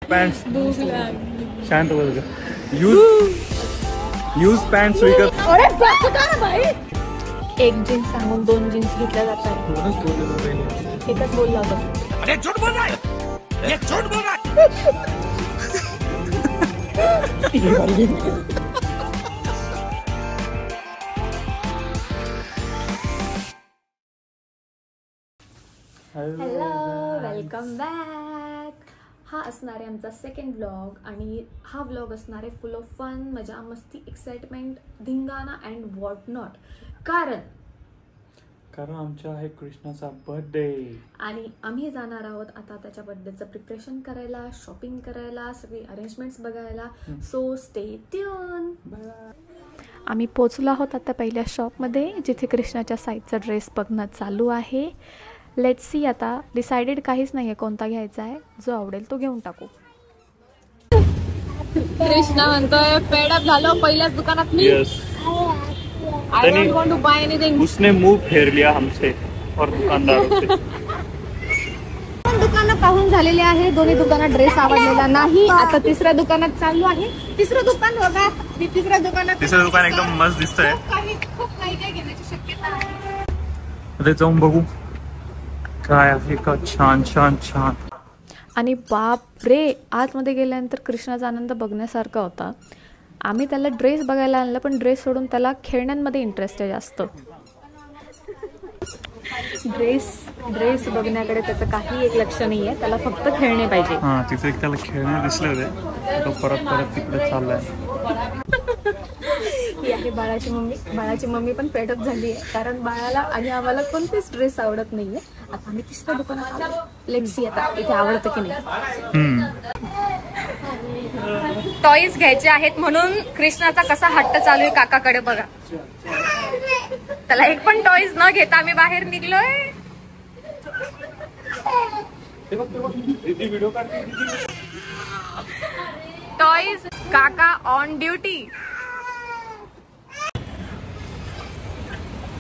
Pants शांत बोल ग. यूज पॅन्ट्स विकत. अरे भाई एक जीन्स सांगून 2 जीन्स घेतल्या जातात. एकच बोलला होता. अरे झूठ बोल रहा है, ये झूठ बोल रहा है. Hello welcome back. हा असणार आहे आमचा सेकंड व्लॉग आणि हा व्लॉग असणार आहे फुल ऑफ फन, मजा मस्ती, एक्साइटमेंट, धिंगाणा अँड व्हॉट नॉट. कारण आमचा आहे कृष्णाचा बर्थडे आणि आम्ही जाणार आहोत आता त्याच्या बर्थडेचं प्रिपरेशन करायला, शॉपिंग करायला, सगळी अरेंजमेंट्स बघायला. So stay tune. आम्ही पोचलो आहोत आता पहिल्या शॉपमध्ये जिथे कृष्णाच्या साईजचा ड्रेस बघणं चालू आहे. Let's see. आता डिसाइडेड काहीच नाही आहे कोणता घ्यायचा आहे. जो आवडेल तो घेऊन टाकू. कृष्णा म्हणतोय पेड अप झालो पहिल्याच दुकानात मी. I don't want to buy anything. उसने मुंह फेर लिया हमसे और दुकानदारों से. दुकानं पाहून झालेले आहे. दोन्ही दुकानात ड्रेस आवडलेला नाही. आता तिसऱ्या दुकानात चाललो आहे. तिसरं दुकान बघा. तिसऱ्या दुकान एकदम मस्त दिसतंय. खूप काही घेण्याची शक्यता आहे. अरे जाऊन बघू काय आहे का. छान छान छान. आणि बाप रे आतमध्ये गेल्यानंतर कृष्णाचा आनंद बघण्यासारखा होता. आम्ही त्याला ड्रेस बघायला आणलं पण ड्रेस सोडून त्याला खेळण्यांमध्ये इंटरेस्ट आहे जास्त. ड्रेस बघण्याकडे त्याचं काही एक लक्ष नाहीये. त्याला फक्त खेळणे पाहिजे. हा तिथे त्याला खेळणे दिसले होते. तो परत तिकडे चाललाय. ही आहे बाळाची मम्मी. बाळाची मम्मी पण पेडअप झाली आहे कारण बाळाला आणि आम्हाला कोणतेच ड्रेस आवडत नाहीये. आता आम्ही तिसऱ्या दुकानात आलो. लेट्स सी आता इथे आवडतं की नाही. टॉईज घ्यायचे आहेत म्हणून कृष्णाचा कसा हट्ट चालू आहे काकाकडे बघा. त्याला एक पण टॉईज न घेता आम्ही बाहेर निघलोय. टॉईज काका ऑन ड्यूटी.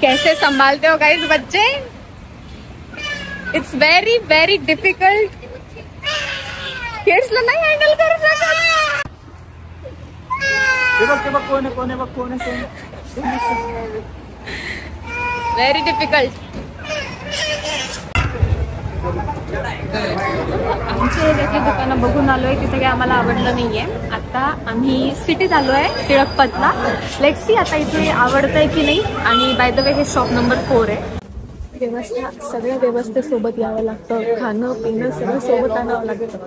कैसे संभालते हो गाइस बच्चे. It's very very difficult. किड्सला नाही हँडल करू शकत. Very difficult. आमच्या एरियातली दुकानं बघून आलोय. तिथे काही आम्हाला आवडलं नाहीये. आता आम्ही सिटीत आलोय टिळकपतला. लेट्स सी आता इथे आवडतंय की नाही. आणि बाय द वे हे शॉप नंबर 4 आहे. व्यवस्था सगळ्या व्यवस्थेसोबत यावं लागतं. खाणं पिणं सगळं सोबत आणावं लागतं.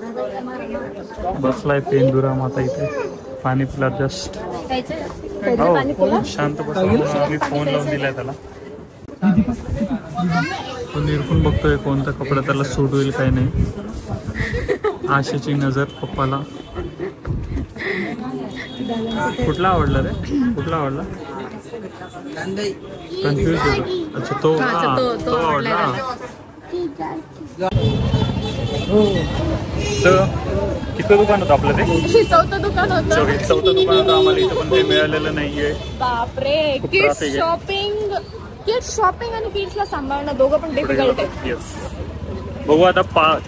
बसलाय पेंदुरा माता इथे. पाणी पिला जस्ट. पाणी पिला. शांत बसला. मी फोन लावून दिलाय त्याला. तो निरखून बघतोय कोणता कपडा त्याला सूट होईल काही नाही. आशेची नजर पप्पाला. कुठला आवडला रे. कुठला आवडला. कन्फ्युज होतो. अच्छा तो आवडला. तर किती दुकान होतं आपलं ते. चौथं दुकान होतं. चौथं दुकान होतं. आम्हाला इथं पण काही मिळालेलं नाहीये. बापरे. किड्स शॉपिंग आणि किड्सला सांभाळणं दोघं पण डिफिकल्ट आहे. येस. बघू आता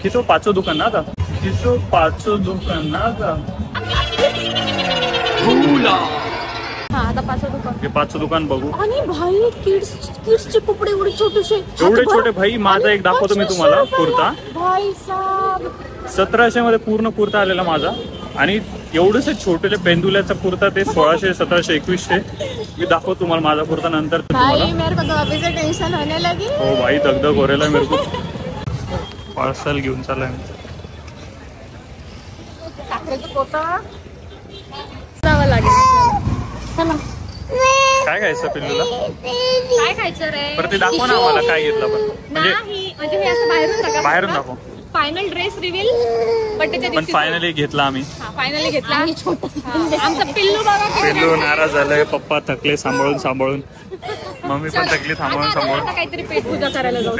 किती 5चं दुकान ना आता. किती 5चं दुकान ना आता. हा आता 5चं दुकान. हे 5चं दुकान बघू. आणि भाई किड्सचे कपडे एवढे छोटेसे. एवढे छोटे भाई. माझा एक दाखवतो मी तुम्हाला कुर्ता. भाई साहब 1700 मध्ये पूर्ण कुर्ता आलेला माझा. आणि एवढंसे छोटेले पेंदुल्याचा कुर्ता ते 1600 1700 2100. मी दाखवतो तुम्हाला माझा कुर्ता नंतर. भाई मेरे को तो अभी से टेंशन होने लगी. हो भाई दगदग हो रहा है मेरे को. पार्सल घेऊन चाललाय मी. साखरेचं पोतं जावं लागेल. चला काय खायचं पिल्लूला. काय खायचं रे. बरं ते दाखव ना आम्हाला काय घेतलं. पण म्हणजे हे असं बाहेरून दाखव. फायनल ड्रेस रिव्हील बर्थडेच्या पण दिवशी. फायनली घेतला आम्ही. फायनली घेतला. आमचा पिल्लू बघा. पिल्लू नाराज झालंय. पप्पा थकले सांभाळून. मम्मी पण थकली सांभाळून. काहीतरी पेट पूजा करायला जाऊ.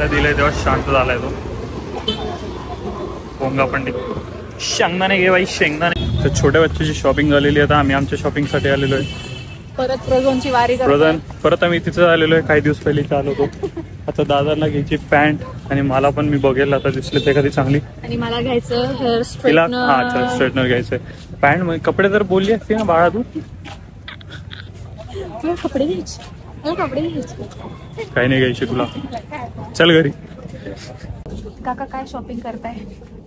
दिलंय तेव्हा शांत झालाय तो. पोंगा पण शेंगदाणे घे बाई शेंगदाणे. तर छोट्या बच्चीची शॉपिंग झालेली आहे. आता आम्ही आमच्या शॉपिंग साठी आलेलो आहे. परत प्रोझोनची वारी. परत आम्ही तिथं आलेलो आहे. काही दिवस पहिले आलो होतो. आता दादाला घ्यायची पॅन्ट आणि मला पण मी बघेल आता दिसले ते एखादी चांगली. आणि मला घ्यायचं हेअर तिला स्ट्रेटनर. स्ट्रेटनर घ्यायचंय. पॅन्ट कपडे तर बोलली असते ना बाळा तू. कपडे घ्यायचे, मला कपडे घ्यायचे. काही नाही घ्यायची तुला, चल घरी. काका काय शॉपिंग करताय?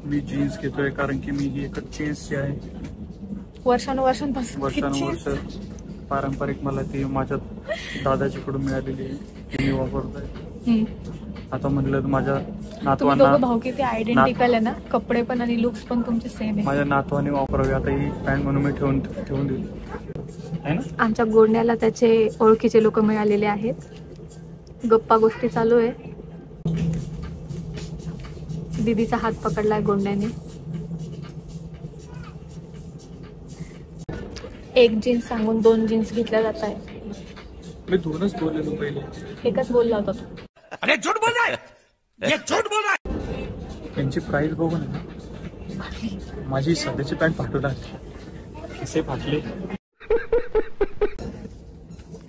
मी जीन्स घेतोय कारण की मी ही एकच जीन्सची आहे. वर्षानुवर्षांपासून वर्षानुवर्ष पारंपरिक मला ती माझ्या दादाजीकडून मिळालेली आहे, ती मी वापरतोय. आता म्हणलं माझ्या नातवांना, भाऊ किती आयडेंटिकल आहे ना, कपडे पण आणि लुक्स पण तुमचे सेम आहे. माझ्या नातवाने वापरावी. आता ही पॅन्ट म्हणून मी ठेवून दिली आहे ना. आमच्या गोडण्याला त्याचे ओळखीचे लोक मिळालेले आहेत. गप्पा गोष्टी चालू आहे. दीदीचा हात पकडलाय गोडण्याने. एक जीन्स सांगून 2 जीन्स घेतल्या जात आहे. मी 2च बोललेलो पहिले. एकच बोलला होता तू. अरे झूठ बोल रहा है, ये झूठ बोल रहा है. त्यांची प्राइस बघू ना. माझी सध्याची पॅन्ट फाटून आली, कसे फाटले.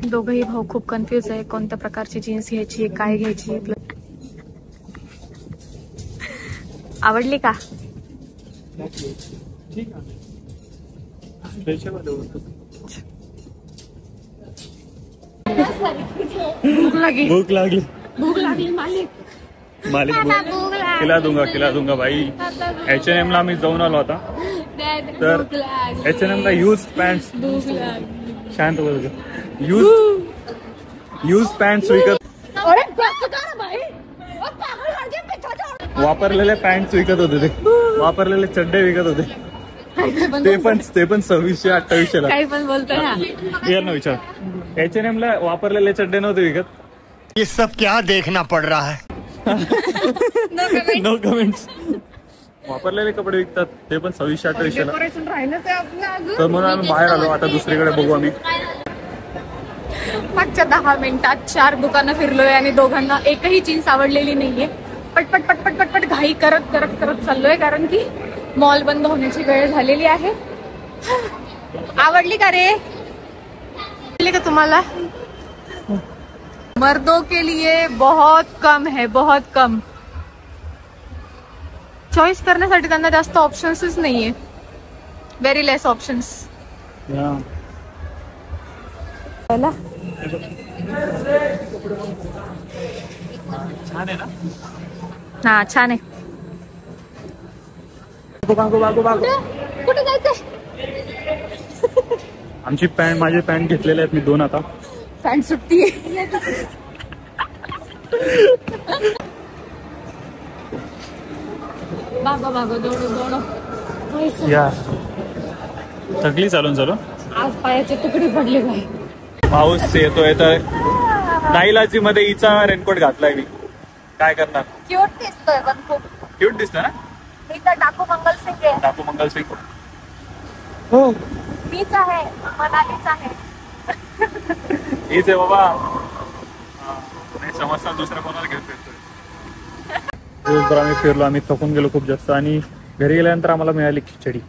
दोघही भाऊ खूप कन्फ्युज आहे, कोणत्या प्रकारची जीन्स घ्यायची, काय घ्यायची. आवडली का? ठीक आहे. भूक लागली, भूक लागली, भूक लागली मालिक. खिला दूंगा भाई. H&M ला आम्ही जाऊन आलो आता. तर H&M ला यूज पॅन्ट, शांत बोल, यूज पॅन्ट विकत, वापरलेले पॅन्ट विकत होते ते, वापरलेले चड्डे विकत होते. ते पण 2600-2800 ला. काही पण बोलतोय ना. यार ना विचार, H&M ला वापरलेले चड्डे नव्हते विकत. ये सब क्या देखना पड़ रहा है. No comments. वापरलेले कपडे विकतात ते पण 2600-2800 ला. तर म्हणून आम्ही बाहेर आलो. आता दुसरीकडे बघू आम्ही. मागच्या 10 मिनिटात 4 दुकानं फिरलोय आणि दोघांना एकही जीन्स आवडलेली नाहीये. पटपट पटपट पटपट घाई करत चाललोय, कारण की मॉल बंद होण्याची वेळ झालेली आहे. आवडली का रे? आवडली का तुम्हाला? मर्दों के लिए बहुत कम है, बहुत कम. चॉईस करण्यासाठी त्यांना जास्त ऑप्शन्सच नाहीये. व्हेरी लेस ऑप्शन्स. छान आहे ना. हा छान आहे. कुठे जायचंय? आमची पॅन्ट, माझे पॅन्ट घेतलेले आहेत मी 2 आता. पॅन्ट सुट्टी. मागो दौडो. या थकली चालून. आज पायाचे तुकडे पडले बाई. पाऊस येतोय तर नाईलाजी मध्ये हिचा रेनकोट घातलाय मी. काय करणार. क्यूट दिसतोय पण खूप. क्यूट दिसतोय ना. मी तर डाकू मंगलसिंग आहे. डाकू मंगलसिंग. हो मीच आहे, मनालीच आहे. हेच आहे बाबा. नाही समजता दुसऱ्या कोणाला घेऊन फिरतोय. दिवसभर आम्ही फिरलो, आम्ही थकून गेलो खूप जास्त. आणि घरी गेल्यानंतर आम्हाला मिळाली खिचडी.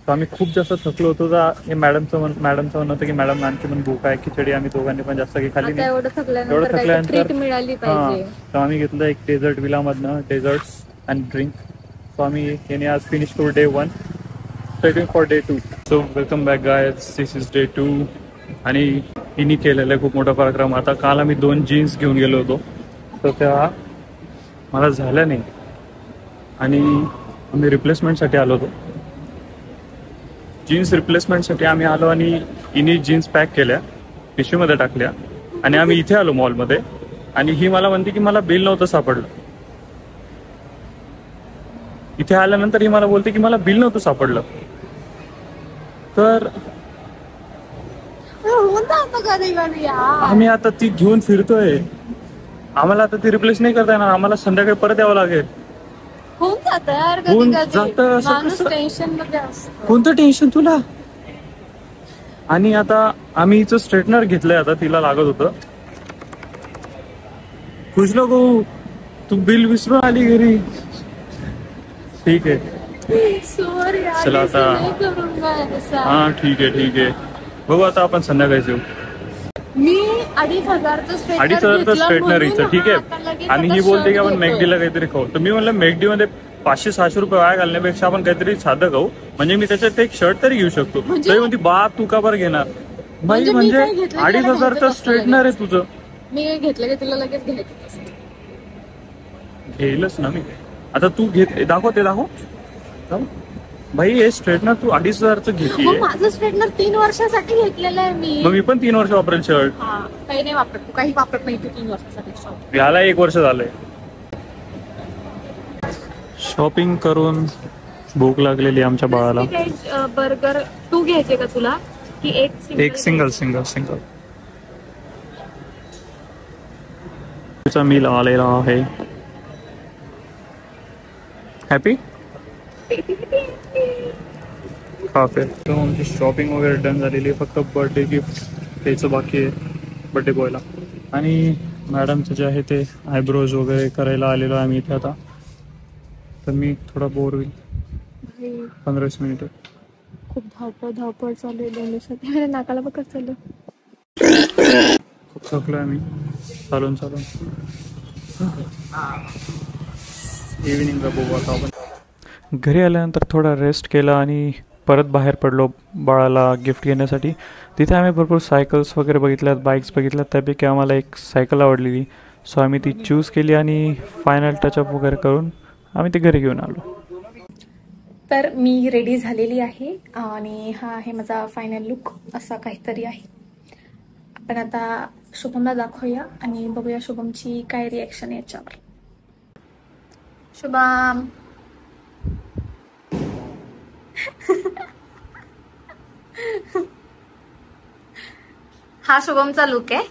तर आम्ही खूप जास्त थकलो होतो. हे मॅडमचं म्हणणं होतं की मॅडम आणखी पण भूक आहे, खिचडी आम्ही दोघांनी पण जास्त काही खाल्ली नाही. एवढं थकल्यानंतर मिळाली पाहिजे. तर आम्ही घेतलं एक डेझर्ट विलामधनं, डेझर्ट्स अँड ड्रिंक. सो आम्ही याने आज फिनिश करू day 1, starting for day 2. So welcome back guys, this is day 2. आणि हिनी केलेलं आहे खूप मोठा पराक्रम. आता काल आम्ही 2 जीन्स घेऊन गेलो होतो, तर त्या मला झाल्या नाही आणि आम्ही रिप्लेसमेंटसाठी आलो होतो. जीन्स रिप्लेसमेंटसाठी आम्ही आलो आणि हिनी जीन्स पॅक केल्या, पिशवीमध्ये टाकल्या आणि आम्ही इथे आलो मॉलमध्ये. आणि ही मला म्हणते की मला बिल नव्हतं सापडलं. इथे आल्यानंतर ही मला बोलते की मला बिल नव्हतं सापडलं. तर आम्ही आता ती घेऊन फिरतोय. आम्हाला आता ती रिप्लेस नाही करता येणार. आम्हाला संध्याकाळी परत यावं लागेल. होऊन जातं असं कसं? टेन्शन मध्ये असतं. कोणतं टेन्शन तुला? आणि आता आम्ही हिचं स्ट्रेटनर घेतलंय. आता तिला लागत होतं. खुश नको, तू बिल विसरून आली घरी. ठीक आहे चला आता. हा ठीक आहे. बघू आता आपण संध्याकाळी येऊ. मी 2500चं स्ट्रेटनर हिचं. ठीक आहे. आणि ही बोलते की आपण मॅगडीला काहीतरी खाऊ. तर मी म्हणलं मॅगडी मध्ये 500-600 रुपये वाया घालण्यापेक्षा आपण काहीतरी साधं खाऊ, म्हणजे मी त्याच्यात एक शर्ट तरी घेऊ शकतो. तरी म्हणते बा तू का बरं घेणार. म्हणजे 2,500चं स्ट्रेटनर आहे तुझं. मी घेतलं की तुला लगेच घ्यायचं घेईलच ना मी. आता तू घेत दाखव ते दाखव भाई. हे स्ट्रेटनर तू 2,500चं घेतली. माझं स्ट्रेटनर 3 वर्षासाठी घेतलेलं आहे मी. मग मी पण 3 वर्ष वापरेल शर्ट. काही नाही वापरत तू, काही वापरत नाही तू 3 वर्षासाठी. याला 1 वर्ष झालंय. शॉपिंग करून भूक लागलेली आमच्या बाळाला. बर्गर तू घ्यायचे का तुला की एक सिंगल मील आलेला आहे. Happy cafe. आमची शॉपिंग वगैरे डन झालेली आहे. फक्त बर्थडे गिफ्ट द्यायचं बाकी आहे बर्थडे बॉयला. आणि मॅडमचं जे आहे ते आयब्रोज वगैरे करायला आलेलो आहे आम्ही इथे आता. तर मी थोडा बोर होईल. 15 मिनिट. खूप धावपळ चालू आहे 2 दिवसात. नाकाला बघत चालू. खूप थकलोय आम्ही चालून. इव्हिनिंगला बघू आता आपण. घरी आल्यानंतर थोडा रेस्ट केला आणि परत बाहेर पडलो बाळाला गिफ्ट घेण्यासाठी. तिथे आम्ही भरपूर सायकल्स वगैरे बघितल्यात, बाईक्स बघितल्यात. त्यापैकी आम्हाला एक सायकल आवडलेली, सो आम्ही ती चूज केली आणि फायनल टचअप वगैरे करून आम्ही ती घरी घेऊन आलो. तर मी रेडी झालेली आहे आणि हा आहे माझा फायनल लुक. असा काहीतरी आहे. आपण आता शुभमला दाखवूया आणि बघूया शुभमची काय रिॲक्शन आहे याच्यावर. शुभम हा शुभमचा लुक आहे.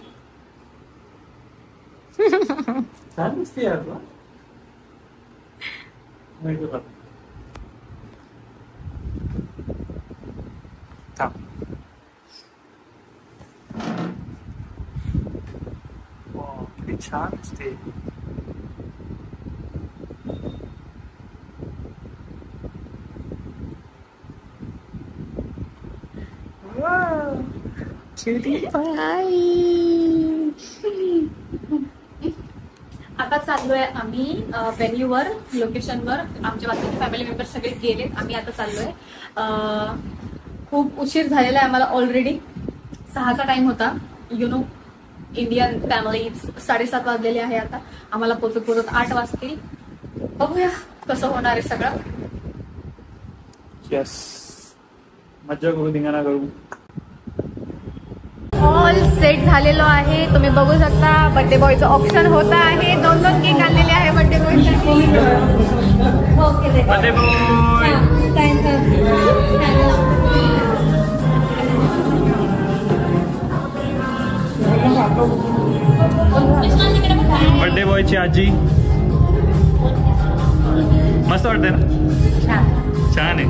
छान दिसते. आता चाललोय आम्ही व्हेन्यूवर, लोकेशनवर. आमच्या बाकीचे फॅमिली मेंबर सगळे गेलेत. आम्ही आता चाललोय. खूप उशीर झालेला आहे आम्हाला. ऑलरेडी 6चा टाइम होता. इंडियन फॅमिली 7:30 वाजलेले आहे आता. आम्हाला पोचत 8 वाजतील. बघूया कसं होणार आहे सगळं. यस, मज्जा करू, धिंगाणा करू. ऑल सेट झालेलो आहे. तुम्ही बघू शकता बर्थडे बॉयचं ऑप्शन होत आहे. 2 केक आणलेले आहे बर्थडे बॉयसाठी. बर्थडे बॉय बर्थडे बॉयची आजी मस्त वाटते ना. छान आहे.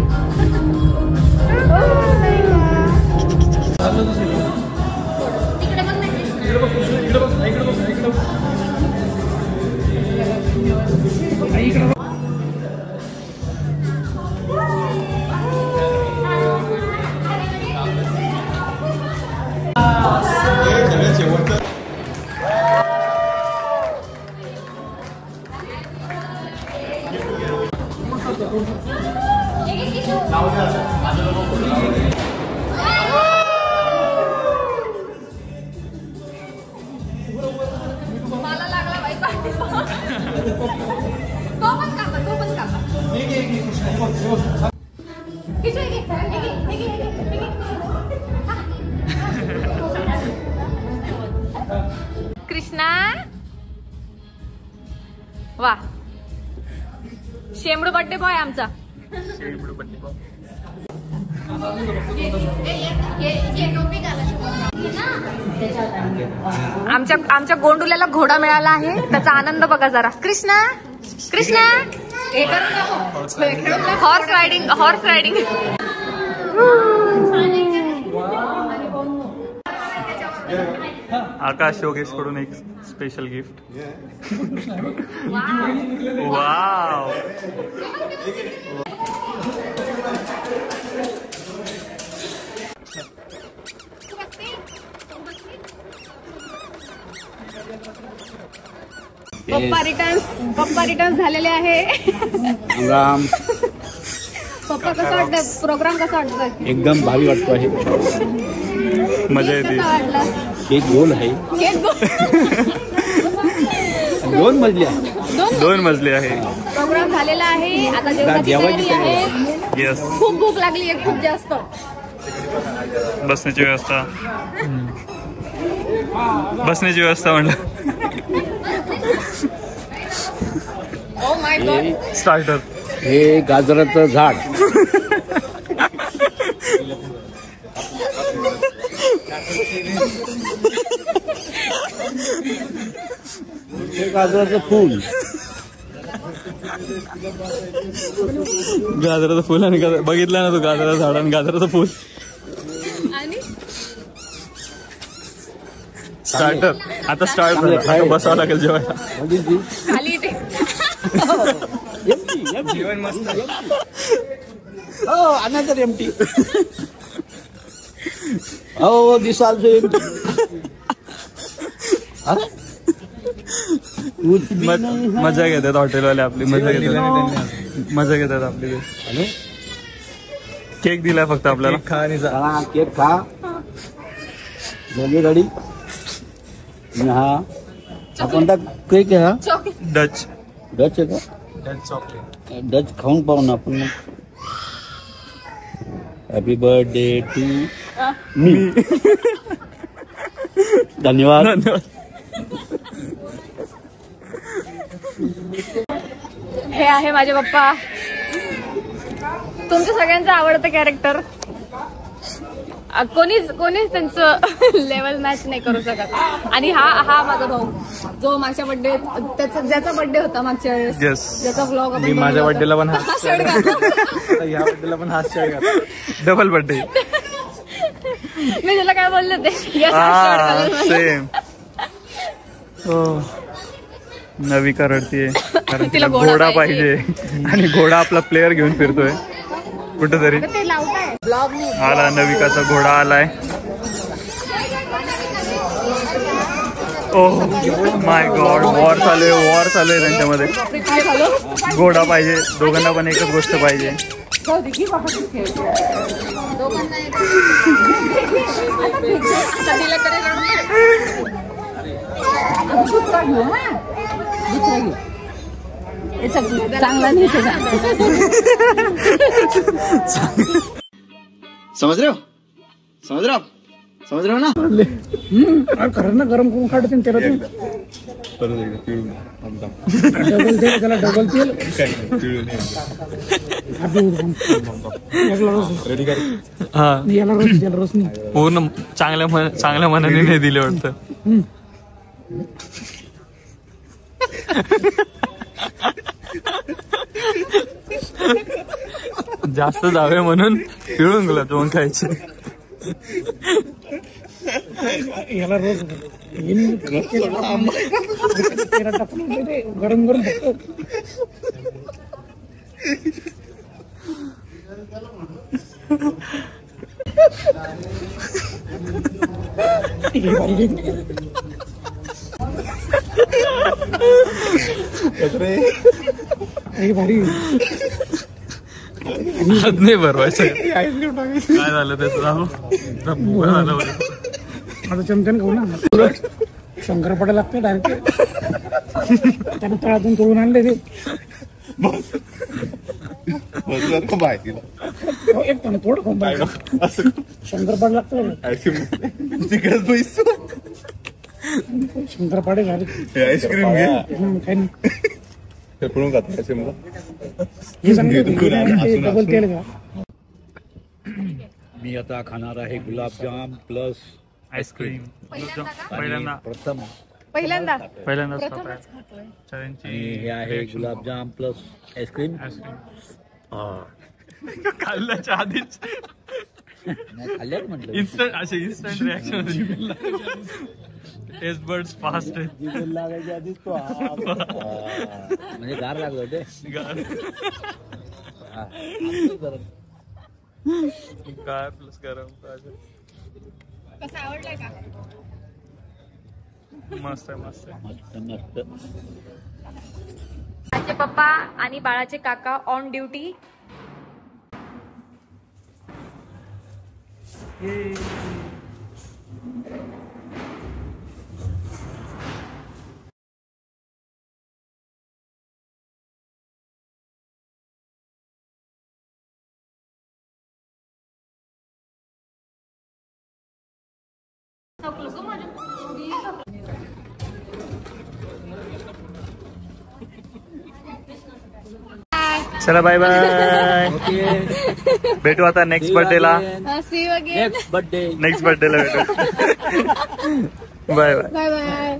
कृष्णा वा शेमडू बर्थडे बॉय आमचा. आमच्या गोंडुल्याला घोडा मिळाला आहे. त्याचा आनंद बघा जरा. Krishna Krishna horse riding. आकाश योगेश कडून एक स्पेशल गिफ्ट. वाव. पप्पा रिटर्न झालेले आहे. राम पप्पा कसं वाटतंय, प्रोग्राम कसा वाटतोय? एकदम भारी वाटतो आहे. मजा येते. कसा वाटला? केक गोल आहे. दोन मजली आहे. प्रोग्राम झालेला आहे. आता जेवणाची तयारी आहे. येस. खूप भूक लागली आहे, खूप जास्त. बसण्याची व्यवस्था म्हणलं. Oh my God. स्टार्टर. हे गाजराचं झाड. हे गाजराचं फूल. गाजराचं फुल आणि बघितलं ना तू, गाजराचं झाड आणि गाजराचं फुल. स्टार्टर. आता स्टार्ट झालं. आता बसावं लागेल जेवायला. खाली ते जेवण मस्त. Another empty. Oh, this also empty. मजा घेतात हॉटेलवाले आपली. मजा घेतात आपली. केक दिलाय फक्त आपल्याला. केक खा. झाली गाडी. हा कोणता केक आहे हा? डच आहे का? Dutch chocolate. डच खाऊन पाहू ना आपण. Happy birthday to me. धन्यवाद. हे आहे माझे पप्पा. तुमच्या सगळ्यांचं आवडतं कॅरेक्टर. कोणीच त्यांचं लेवल मॅच नाही करू शकत. आणि हा माझा भाऊ, जो मागच्या बर्थडे ज्याचा बर्थडे होता मागच्या वेळेस, ज्याचा ब्लॉग मी माझ्या बर्थडेला पण या बर्थडेला पण हाच शर्ट घातला. Double birthday. मी तुला काय बोलले ते. सेम. नविका रडतीये कारण तिला घोडा पाहिजे आणि घोडा आपला प्लेअर घेऊन फिरतोय कुठेतरी. आला नविकाचा घोडा आलाय. Oh my God. वॉर चालू आहे त्यांच्यामध्ये. घोडा पाहिजे दोघांना पण. एकच गोष्ट पाहिजे. चांगला नाही. समझ रहे हो ना. खरं ना गरम करून काढते त्याला. त्याला डबल तेल. याला रस नाही. पूर्ण चांगल्या मनाने नाही दिले वाटतं. जास्त जावे म्हणून पिळून गुलाबजामुन खायचे. याला रोज गरम गरम भारी. हात नाही भरवायचं. काय झालं त्याचं झालं. आता चमच्याने खाऊ ना. शंकरपाड्या लागते डायरेक्ट. त्याने तळातून तोडून आणले ते. एक टन थोडं खाऊन पाहिजे. शंकरपाड लागतं. शंकरपाडे झाले. आईस्क्रीम घे. काही नाही. डबल तेल का. मी आता खाणार आहे गुलाबजाम प्लस आईस्क्रीम. पहिल्यांदा हे आहे गुलाबजाम प्लस आईस्क्रीम. खाल्ल्याच्या आधीच खाल्ल्यात म्हटलं. Instant reaction. Taste buds fast आहे. लागायच्या आधीच तो म्हणजे गार लागलं होते. काय प्लस गरम. कसं आवडलंय का? मस्त आहे मस्त आहे. मस्त मस्त. माझे पप्पा आणि बाळाचे काका ऑन ड्युटी. चला बाय बाय. भेटू आता नेक्स्ट बर्थडेला. Next birthday. नेक्स्ट बर्थडेला भेटू. Bye bye. Bye bye.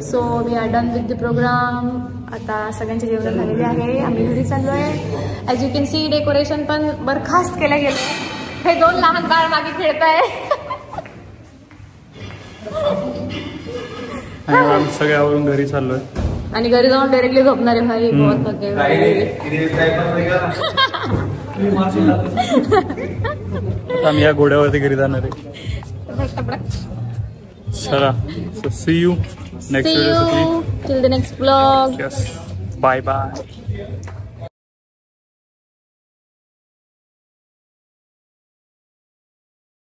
So we are done with the programme. आता सगळ्यांचे जेवण झालेले आहे. आम्ही घरी चाललोय. As you can see decoration पण बरखास्त केलं गेलं. हे 2 लहान बाळ मागे खेळत आहे. आम्ही सगळे आवरून घरी चाललोय. आणि घरी जाऊन डायरेक्टली झोपणार आहे. भाई बहुत थके. आम्ही या घोड्यावरती घरी जाणार आहे. चला. So see you next video. Till the next blog. Yes. Bye bye.